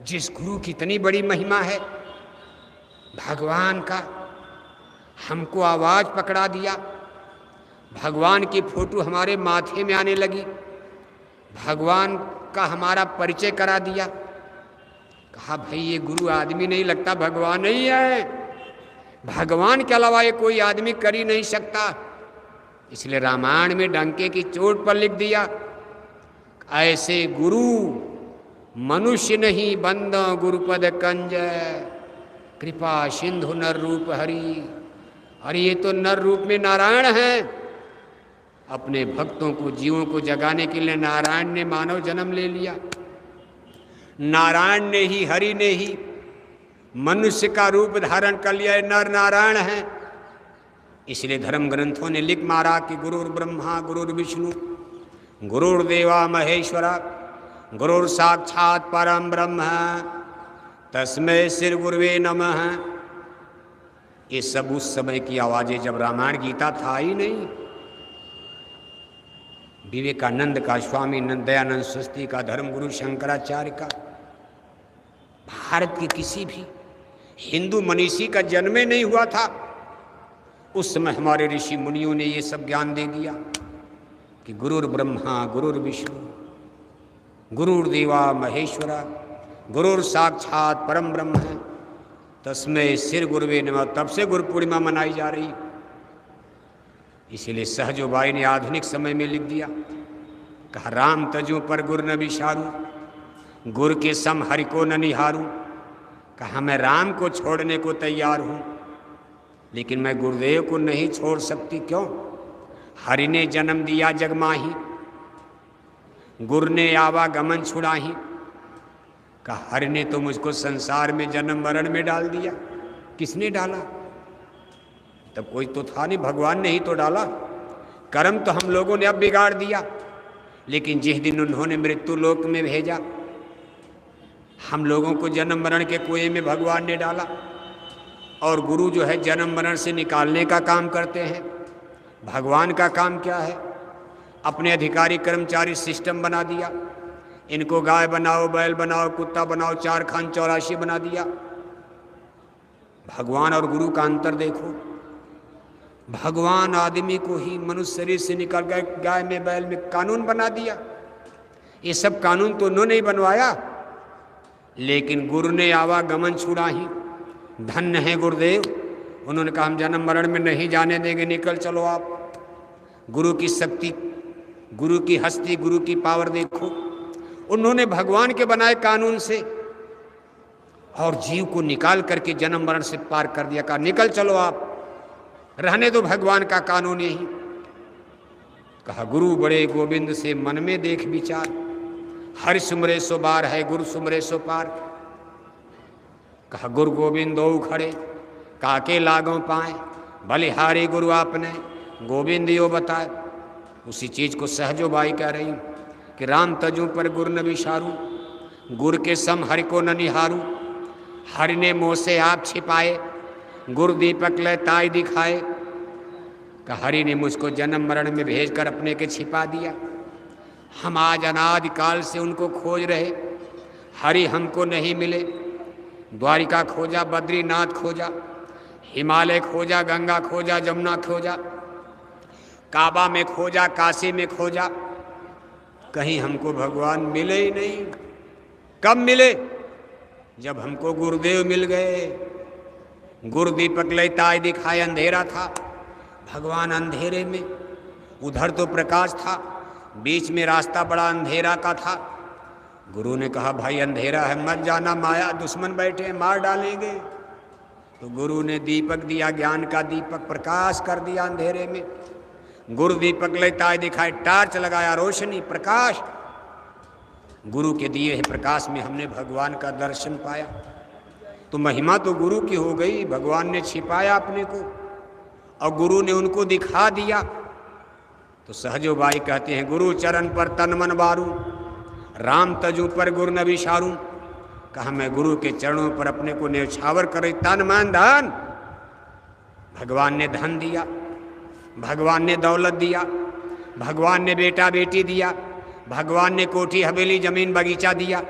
जिस गुरु की इतनी बड़ी महिमा है, भगवान का हमको आवाज पकड़ा दिया, भगवान की फोटो हमारे माथे में आने लगी, भगवान का हमारा परिचय करा दिया। कहा भाई ये गुरु आदमी नहीं लगता, भगवान नहीं है, भगवान के अलावा ये कोई आदमी कर ही नहीं सकता। इसलिए रामायण में डंके की चोट पर लिख दिया, ऐसे गुरु मनुष्य नहीं बंदा गुरुपद कंज, कृपा सिंधु नर रूप हरि। और ये तो नर रूप में नारायण हैं, अपने भक्तों को जीवों को जगाने के लिए नारायण ने मानव जन्म ले लिया। नारायण ने ही, हरि ने ही मनुष्य का रूप धारण कर लिया, नर नारायण है। इसलिए धर्म ग्रंथों ने लिख मारा कि गुरुर् ब्रह्मा गुरुर्विष्णु गुरुर्देवा महेश्वरा गुरुर साक्षात परम ब्रह्म तस्मै श्री गुरुवे नमः। ये सब उस समय की आवाजें जब रामायण गीता था ही नहीं। विवेकानंद का, स्वामी दयानंद सरस्वती का, धर्मगुरु शंकराचार्य का, भारत के किसी भी हिंदू मनीषी का जन्म ही नहीं हुआ था। उस समय हमारे ऋषि मुनियों ने ये सब ज्ञान दे दिया कि गुरुर् ब्रह्मा गुरुर्विष्णु गुरुर्देवा महेश्वरा गुरुर साक्षात परम ब्रह्म है तस्मै श्री गुरुवे नमः। तब से गुरु पूर्णिमा मनाई जा रही। इसीलिए सहजोबाई ने आधुनिक समय में लिख दिया, कहा राम तजू पर गुर न विसारू, गुर के सम हरि को न निहारूं। कहा मैं राम को छोड़ने को तैयार हूं, लेकिन मैं गुरुदेव को नहीं छोड़ सकती। क्यों? हरि ने जन्म दिया जग माही, गुर ने आवागमन छुड़ाही। कहा हरि ने तो मुझको संसार में जन्म मरण में डाल दिया। किसने डाला? तब कोई तो था नहीं, भगवान ने ही तो डाला। कर्म तो हम लोगों ने अब बिगाड़ दिया, लेकिन जिस दिन उन्होंने मृत्यु लोक में भेजा, हम लोगों को जन्म मरण के कुएं में भगवान ने डाला। और गुरु जो है जन्म मरण से निकालने का काम करते हैं। भगवान का काम क्या है? अपने अधिकारी कर्मचारी सिस्टम बना दिया, इनको गाय बनाओ, बैल बनाओ, कुत्ता बनाओ, 4 खान 84 बना दिया। भगवान और गुरु का अंतर देखो। भगवान आदमी को ही मनुष्य शरीर से निकल गए गाय में बैल में कानून बना दिया। ये सब कानून तो उन्होंने ही बनवाया, लेकिन गुरु ने आवागमन छुड़ाही। धन्य है गुरुदेव, उन्होंने कहा हम जन्म मरण में नहीं जाने देंगे, निकल चलो आप। गुरु की शक्ति, गुरु की हस्ती, गुरु की पावर देखो। उन्होंने भगवान के बनाए कानून से और जीव को निकाल करके जन्म मरण से पार कर दिया। कहा निकल चलो आप, रहने दो भगवान का कानून यही। कहा गुरु बड़े गोविंद से मन में देख विचार, हरि सुमरे सो बार है गुरु सुमरे सो पार। कहा गुरु गोविंद दो खड़े काके लागों पाए, बलिहारी गुरु आपने गोविंद यो बताए। उसी चीज को सहजोबाई कह रही कि राम तजू पर गुर न विसारू, गुर के सम हरि को न निहारू। हरि ने मोह से आप छिपाए, गुरु दीपक ले ताई दिखाए। कि हरि ने मुझको जन्म मरण में भेजकर अपने के छिपा दिया। हम आज अनादि काल से उनको खोज रहे, हरि हमको नहीं मिले। द्वारिका खोजा, बद्रीनाथ खोजा, हिमालय खोजा, गंगा खोजा, जमुना खोजा, काबा में खोजा, काशी में खोजा, कहीं हमको भगवान मिले ही नहीं। कब मिले? जब हमको गुरुदेव मिल गए। गुरु दीपक ले ताई दिखाए, अंधेरा था, भगवान अंधेरे में। उधर तो प्रकाश था, बीच में रास्ता बड़ा अंधेरा का था। गुरु ने कहा भाई अंधेरा है मत जाना, माया दुश्मन बैठे हैं मार डालेंगे। तो गुरु ने दीपक दिया, ज्ञान का दीपक, प्रकाश कर दिया अंधेरे में। गुरु दीपक ले ताई दिखाए, टार्च लगाया, रोशनी, प्रकाश। गुरु के दिए है प्रकाश में हमने भगवान का दर्शन पाया। तो महिमा तो गुरु की हो गई, भगवान ने छिपाया अपने को और गुरु ने उनको दिखा दिया। तो सहजोबाई कहते हैं गुरु चरण पर तन मन बारू, राम तजू पर गुरु न विसारू। कहा मैं गुरु के चरणों पर अपने को न्यौछावर करे, तन मन धन। भगवान ने धन दिया, भगवान ने दौलत दिया, भगवान ने बेटा बेटी दिया, भगवान ने कोठी हवेली जमीन बगीचा दिया।